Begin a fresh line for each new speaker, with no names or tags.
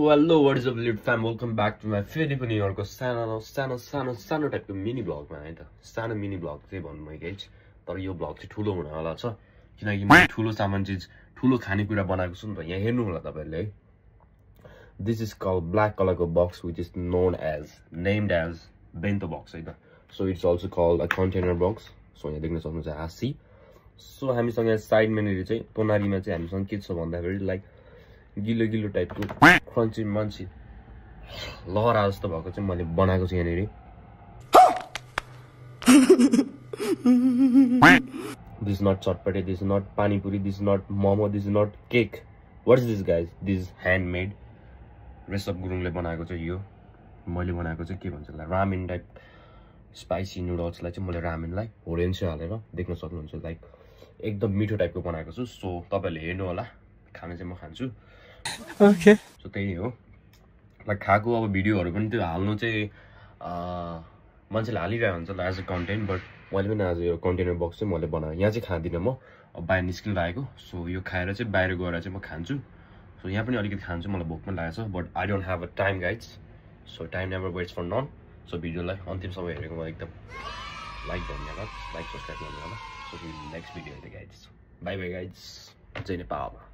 Hello, what is up, lit fam? Welcome back to my फेरि पनि अर्को सानो टाइपको मिनी ब्लगमा है त सानो मिनी ब्लग चाहिँ भन्नु म गाइज तर यो ब्लग चाहिँ ठुलो हुन वाला छ किनकि मैले ठुलो सामान चीज ठुलो खानेकुरा बनाएको छु नि त यहाँ हेर्नु होला तपाईहरुले है This is called black colorको box which is named as bento box है त so it's also called a container box so यहाँ देख्न सक्नुहुन्छ आसी so हामीसँग यहाँ साइड मेनुले चाहिँ तोनारीमा चाहिँ हामीसँग के छ भन्दाखेरि लाइक गिलो टाइपको क्रन्ची मन्ची लहरा जस्तो भएको चाहिँ मैले बनाएको छु यहाँनेरि This is not chotpate, this is not pani puri, this is not momo, this is not cake. What is this guys? This is handmade. Resop गुरुङले बनाएको चाहिँ यो मैले बनाएको चाहिँ के भन्छ लाइक रामेन टाइप स्पाइसी नुडल्सलाई चाहिँ मैले रामेनलाई होरेन्स हालेर देख्न सक्नुहुन्छ लाइक एकदम मिठो टाइपको बनाएको छु सो तपाईहरुले हेर्नु होला खाना चाहिँ म खान्छु ओके सो त्यही हो लाइक खाएको अब भिडियोहरु पनि त्यो हाल्नु चाहिँ मान्छेले हालिरहेको हुन्छ एज अ कन्टेन्ट बट मैले पनि आज यो कन्टेनर बक्स चाहिँ मैले बनाएँ यहाँ चाहिँ खादिन म अब बाहिर निस्किरहेको सो यो खाएर चाहिँ बाहिर गएर चाहिँ म खान्छु सो यहाँ पनि अलिकति खान्छु मलाई भोक पनि लागेको छ but I don't have a time guys so time never waits for none so भिडियोलाई अन्तिमसम्म हेरेकोमा एकदम धन्यवाद लाइक सब्स्क्राइब गर्नु होला so next video guys bye bye guys जय नेपाल